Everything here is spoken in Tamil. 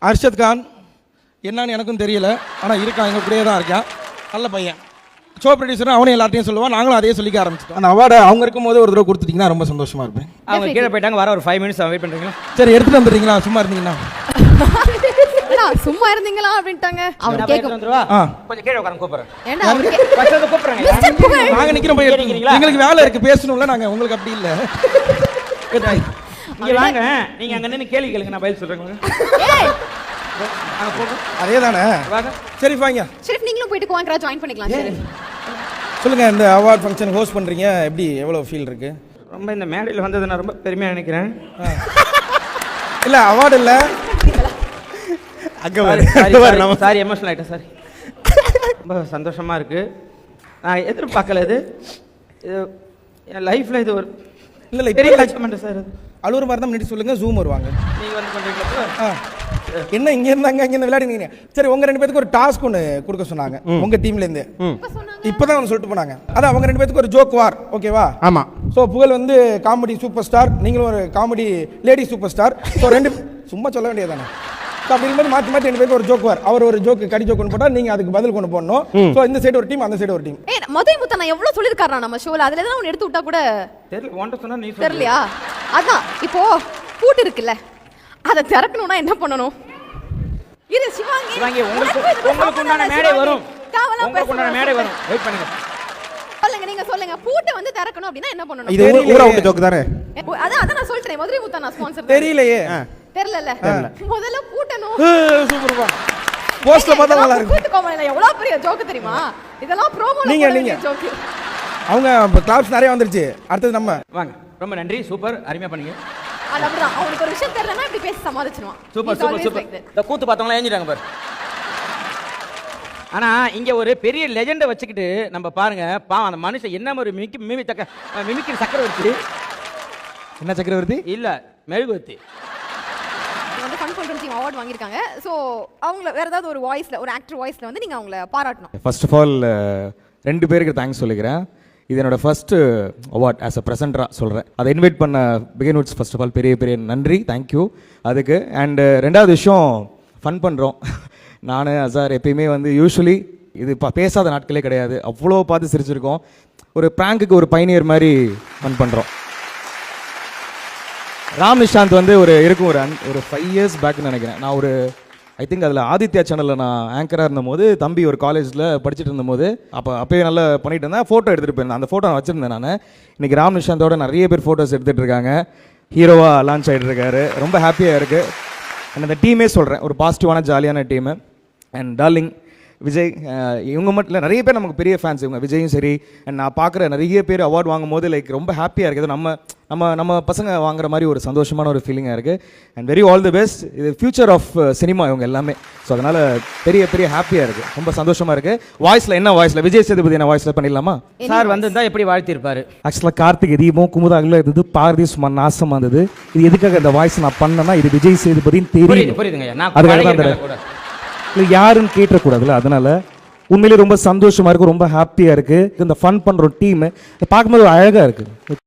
அர்ஷத் கான் என்னன்னு எனக்கும் தெரியல, ஆனால் இருக்கான், எங்கள் கூடயே தான் இருக்கான், நல்ல பையன். ஷோ ப்ரொடியூசரும் அவனே எல்லாத்தையும் சொல்லுவான், நாங்களும் அதே சொல்லிக்க ஆரம்பிச்சிட்டோம். அந்த அவார்டை அவங்க இருக்கும் போது ஒரு தடவை கொடுத்துட்டீங்கன்னா ரொம்ப சந்தோஷமா இருப்பேன். அவங்க கீழே போயிட்டாங்க, வர ஒரு 5 மினிட்ஸ் வெயிட் பண்ணுறீங்களா? சரி, எடுத்துட்டு வந்துடுறீங்களா? சும்மா இருந்தீங்கன்னா சும்மா இருந்தீங்களா அப்படின்ட்டாங்க. அவர் கேட்க கொஞ்சம் கீழே உட்கார கூப்பிடுறேன். நாங்கள் நிற்கிறோம், போய் எடுத்துக்கிறீங்களா? எங்களுக்கு வேலை இருக்குது, பேசணும்ல. நாங்கள் உங்களுக்கு அப்படி இல்லை. இங்கே வாங்க, நீங்கள் அங்கே நின்று கேள்வி கேளுங்க, நான் பதில் சொல்கிறேங்க. அதே தானே. சரி வாங்க. ஷெரீஃப் நீங்களும் போயிட்டு கோவாங்கரா ஜாயின் பண்ணிக்கலாம். சரி சொல்லுங்க, இந்த அவார்ட் ஃபங்க்ஷன் ஹோஸ்ட் பண்றீங்க, எப்படி எவ்வளவு ஃபீல் இருக்கு? ரொம்ப இந்த மேடையில் வந்தது நான் ரொம்ப பெருமையாக நினைக்கிறேன். இல்ல அவார்டு இல்ல, சாரி எமோஷனல் ஆகிட்டேன் சார். ரொம்ப சந்தோஷமாக இருக்குது. நான் எதிர்பார்க்கல. இது என் லைஃப்பில் இது ஒரு இல்லை பெரிய அச்சீவ்மெண்ட் சார். அது அழுவுற மாதிரி தான் முன்னாடி சொல்லுங்க, ஜூம் வருவாங்க. நீங்கள் வந்து பண்ணுறீங்களா? என்ன இங்கே இருந்தாங்க, இங்கே விளையாடுங்க. சரி, உங்க 2 பேருக்கு ஒரு டாஸ்க் ஒன்று கொடுக்க சொன்னாங்க உங்க டீம்ல இருந்து. இப்பதான் ஒன்று சொல்லிட்டு போனாங்க. அதான் அவங்க 2 பேருக்கு ஒரு ஜோக் வார், ஓகேவா? ஆமா. ஸோ புகழ் வந்து காமெடி சூப்பர் ஸ்டார், நீங்களும் ஒரு comedy lady super star. So 2 சும்மா சொல்ல வேண்டியதானே. ஸோ அப்படி இருக்கும்போது மாற்றி மாற்றி 2 பேருக்கு ஒரு ஜோக் வார். அவர் ஒரு ஜோக்கு கடி ஜோக் கொண்டு போட்டால் நீங்கள் அதுக்கு பதில் கொண்டு போடணும். ஸோ இந்த சைடு ஒரு டீம், அந்த சைடு ஒரு டீம். மதுரை முத்தா நான் எவ்வளவு சொல்லிருக்காரா நம்ம ஷோல, அதுல எதாவது ஒன்று எடுத்து விட்டா கூட தெரியல. ஒன்றை சொன்னா நீ தெரியலையா? அதான் இப்போ பூட்டு இருக்குல்ல, அதை திறக்கணும்னா என்ன பண்ணணும்? இது சிவாங்கி, உங்களுக்கு உண்டான மேடை வரும். உங்களுக்கு உண்டான மேடை வரும், வெயிட் பண்ணுங்க. சொல்லுங்க, நீங்க சொல்லுங்க. பூட்டை வந்து திறக்கணும் அப்படினா என்ன பண்ணணும்? இது ஊரா விட்டு ஜோக் தானே. அதான் நான் சொல்றேன், மதுரை முத்தா நான் ஸ்பான்சர். தெரியலையே. தெரியல. முதல்ல பூட்டணும். சூப்பர்ப்பா. போஸ்ட்ல பார்த்தா நல்லா இருக்கு. பூட்டு கோமல எவ்வளவு பெரிய ஜோக் தெரியுமா? இதெல்லாம் ப்ரோமோல நீங்க ஜோக். அவங்க கிளாப்ஸ் நிறைய வந்துருச்சு. அடுத்து நம்ம வாங்க. ரொம்ப நன்றி, சூப்பர், அருமையா பண்ணீங்க. அது அப்படிதான். அவனுக்கு ஒரு விஷயம் தெரியலனா இப்படி பேசி சமாளிச்சிடுவான். சூப்பர். இந்த கூத்து பார்த்தவங்களா ஏஞ்சிட்டாங்க பாரு. ஆனா இங்க ஒரு பெரிய லெஜெண்டை வச்சுக்கிட்டு நம்ம பாருங்க, பாவம் அந்த மனுஷன் என்ன ஒரு மிமிக்ரி சக்கரவர்த்தி. என்ன சக்கரவர்த்தி? இல்ல, மெழுகுவர்த்தி. வந்து ஃபன் பண்ற டீம் அவார்ட் வாங்கிருக்காங்க. சோ அவங்க வேற ஏதாவது ஒரு வாய்ஸ்ல, ஒரு ஆக்டர் வாய்ஸ்ல வந்து நீங்க அவங்கள பாராட்டணும். ஃபர்ஸ்ட் ஆஃப் ஆல் 2 பேருக்கு தேங்க்ஸ் சொல்லிக்கிறேன். இது என்னோட ஃபர்ஸ்ட் அவார்ட் ஆஸ் அ ப்ரெசென்டராக சொல்கிறேன். அதை இன்வைட் பண்ண பிகின்வுட்ஸ் ஃபர்ஸ்ட் ஆஃப் ஆல் பெரிய பெரிய நன்றி, தேங்க்யூ அதுக்கு. அண்டு 2வது விஷயம், ஃபன் பண்ணுறோம். நான் அசார் எப்பயுமே வந்து யூஸ்வலி இது பேசாத நாட்களே கிடையாது, அவ்வளோ பார்த்து சிரிச்சிருக்கோம். ஒரு ப்ராங்குக்கு ஒரு பைனியர் மாதிரி ஃபன் பண்ணுறோம். ராம் நிஷாந்த் வந்து இருக்கும் ஒரு 5 இயர்ஸ் பேக்னு நினைக்கிறேன். நான் ஒரு ஐ திங்க் அதில் ஆதித்யா சேனலில் நான் ஆங்கராக இருந்தபோது, தம்பி ஒரு காலேஜில் படிச்சுட்டு இருந்தபோது அப்போயே நல்லா பண்ணிட்டு இருந்தேன். ஃபோட்டோ எடுத்துகிட்டு போயிருந்தேன். அந்த ஃபோட்டோ நான் வச்சுருந்தேன். நான் இன்றைக்கி ராம் நிஷாந்தோட நிறைய பேர் ஃபோட்டோஸ் எடுத்துகிட்டு இருக்காங்க. ஹீரோவாக லான்ச் ஆகிட்டு இருக்காரு. ரொம்ப ஹாப்பியாக இருக்குது. அண்ட் அந்த டீமே சொல்கிறேன், ஒரு பாசிட்டிவான ஜாலியான டீமு. அண்ட் டார்லிங் விஜய், இவங்க மட்டும் இல்லை, நிறைய பேர் நமக்கு பெரிய ஃபேன்ஸ். இவங்க விஜயும் சரி, அண்ட் நான் பார்க்குற நிறைய பேர் அவார்ட் வாங்கும் போது ரொம்ப ஹாப்பியாக இருக்குது. நம்ம நம்ம நம்ம பசங்க வாங்குற மாதிரி ஒரு சந்தோஷமான ஒரு ஃபீலிங்காக இருக்குது. And very all the best. இது ஃபியூச்சர் ஆஃப் சினிமா இவங்க எல்லாமே. ஸோ அதனால் பெரிய பெரிய ஹாப்பியாக இருக்குது, ரொம்ப சந்தோஷமாக இருக்குது. வாய்ஸில் என்ன வாய்ஸில் விஜய் சேதுபதி என்ன வாய்ஸில் பண்ணிடலாமா? சார் வந்திருந்தா எப்படி வாழ்த்திருப்பாரு? ஆக்சுவலாக கார்த்திக் தீபம் குமுதாகில் இருந்தது, பாரதி சும்மா நாசமாக இருந்தது. இது எதுக்காக இந்த வாய்ஸ் நான் பண்ணேன்னா, இது விஜய் சேதுபதின்னு தெரியும். புரியுதுங்க. அதுக்காக தான் இல்லை யாருன்னு கேட்டக்கூடாதுல்ல, அதனால உண்மையிலே ரொம்ப சந்தோஷமாக இருக்குது, ரொம்ப ஹாப்பியாக இருக்குது. இந்த ஃபன் பண்ணுற டீமு பார்க்கும்போது அழகாக இருக்குது.